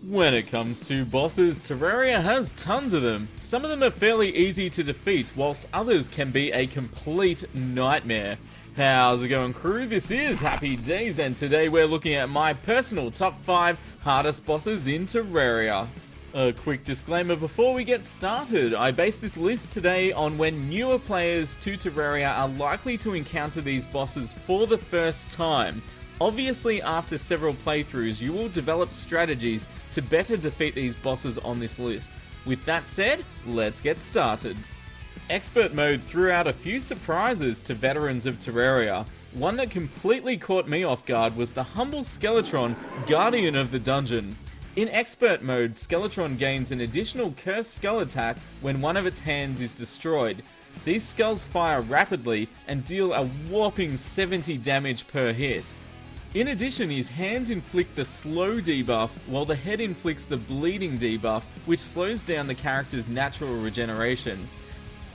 When it comes to bosses, Terraria has tons of them. Some of them are fairly easy to defeat, whilst others can be a complete nightmare. How's it going, crew? This is Happy Days, and today we're looking at my personal top 5 hardest bosses in Terraria. A quick disclaimer before we get started. I base this list today on when newer players to Terraria are likely to encounter these bosses for the first time. Obviously, after several playthroughs, you will develop strategies to better defeat these bosses on this list. With that said, let's get started. Expert mode threw out a few surprises to veterans of Terraria. One that completely caught me off guard was the humble SKELETRON, Guardian of the Dungeon. In Expert mode, SKELETRON gains an additional cursed skull attack when one of its hands is destroyed. These skulls fire rapidly and deal a whopping 70 damage per hit. In addition, his hands inflict the slow debuff, while the head inflicts the bleeding debuff, which slows down the character's natural regeneration.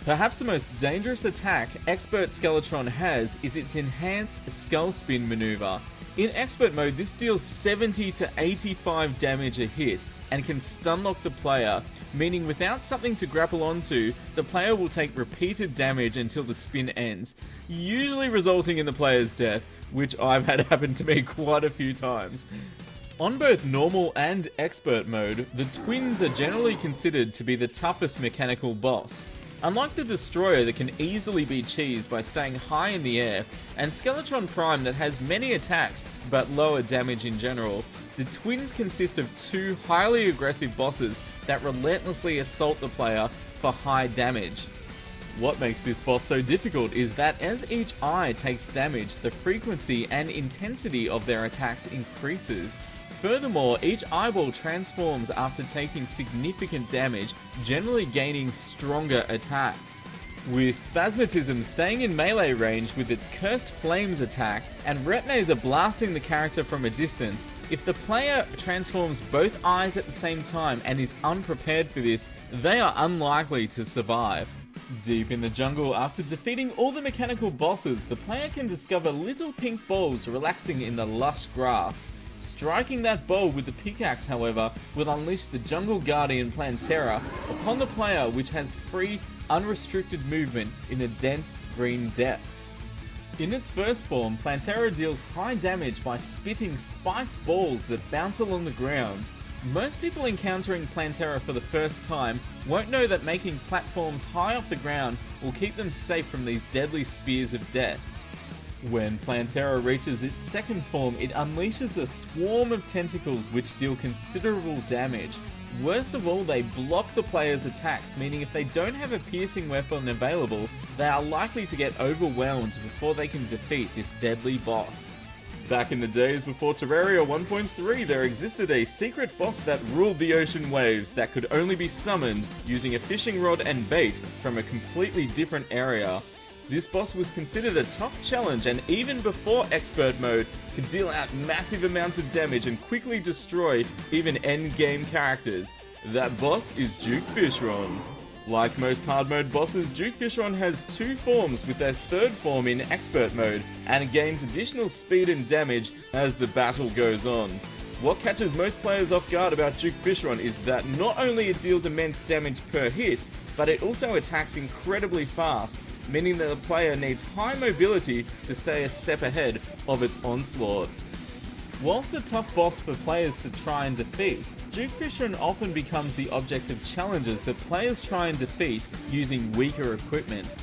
Perhaps the most dangerous attack Expert SKELETRON has is its enhanced skull spin maneuver. In Expert mode, this deals 70 to 85 damage a hit and can stunlock the player, meaning without something to grapple onto, the player will take repeated damage until the spin ends, usually resulting in the player's death, which I've had happen to me quite a few times. On both normal and expert mode, the twins are generally considered to be the toughest mechanical boss. Unlike the destroyer that can easily be cheesed by staying high in the air, and SKELETRON Prime that has many attacks but lower damage in general, the twins consist of two highly aggressive bosses that relentlessly assault the player for high damage. What makes this boss so difficult is that as each eye takes damage, the frequency and intensity of their attacks increases. Furthermore, each eyeball transforms after taking significant damage, generally gaining stronger attacks. With Spasmatism staying in melee range with its Cursed Flames attack, and Retinazer blasting the character from a distance, if the player transforms both eyes at the same time and is unprepared for this, they are unlikely to survive. Deep in the jungle, after defeating all the mechanical bosses, the player can discover little pink balls relaxing in the lush grass. Striking that ball with the pickaxe, however, will unleash the Jungle Guardian PLANTERA upon the player, which has free, unrestricted movement in the dense green depths. In its first form, PLANTERA deals high damage by spitting spiked balls that bounce along the ground. Most people encountering PLANTERA for the first time won't know that making platforms high off the ground will keep them safe from these deadly spears of death. When PLANTERA reaches its second form, it unleashes a swarm of tentacles which deal considerable damage. Worst of all, they block the player's attacks, meaning if they don't have a piercing weapon available, they are likely to get overwhelmed before they can defeat this deadly boss. Back in the days before Terraria 1.3, there existed a secret boss that ruled the ocean waves that could only be summoned using a fishing rod and bait from a completely different area. This boss was considered a tough challenge, and even before expert mode, could deal out massive amounts of damage and quickly destroy even endgame characters. That boss is Duke FISHRON. Like most hard mode bosses, Duke FISHRON has two forms, with their third form in expert mode, and gains additional speed and damage as the battle goes on. What catches most players off guard about Duke FISHRON is that not only it deals immense damage per hit, but it also attacks incredibly fast, meaning that the player needs high mobility to stay a step ahead of its onslaught. Whilst a tough boss for players to try and defeat, Duke FISHRON often becomes the object of challenges that players try and defeat using weaker equipment.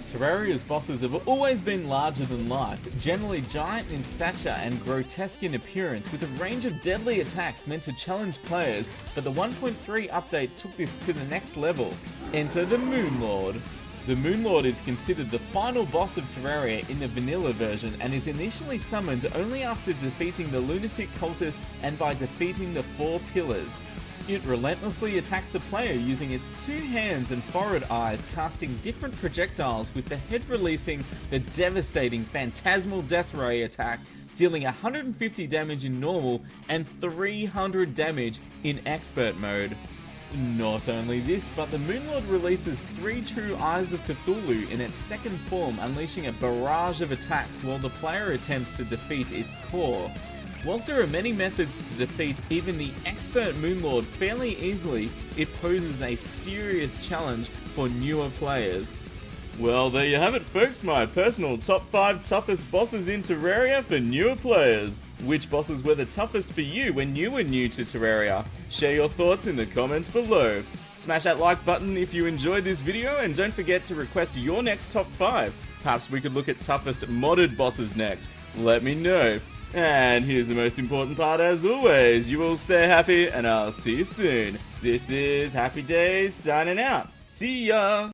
Terraria's bosses have always been larger than life, generally giant in stature and grotesque in appearance, with a range of deadly attacks meant to challenge players, but the 1.3 update took this to the next level. Enter the Moonlord. The Moonlord is considered the final boss of Terraria in the vanilla version, and is initially summoned only after defeating the lunatic cultist and by defeating the 4 pillars. It relentlessly attacks the player using its two hands and forward eyes, casting different projectiles, with the head releasing the devastating Phantasmal Death Ray attack, dealing 150 damage in normal and 300 damage in expert mode. Not only this, but the Moonlord releases 3 true Eyes of Cthulhu in its second form, unleashing a barrage of attacks while the player attempts to defeat its core. Whilst there are many methods to defeat even the expert Moonlord fairly easily, it poses a serious challenge for newer players. Well, there you have it folks, my personal top 5 toughest bosses in Terraria for newer players. Which bosses were the toughest for you when you were new to Terraria? Share your thoughts in the comments below. Smash that like button if you enjoyed this video, and don't forget to request your next top 5. Perhaps we could look at toughest modded bosses next. Let me know. And here's the most important part as always, you all stay happy and I'll see you soon. This is Happy Days signing out. See ya!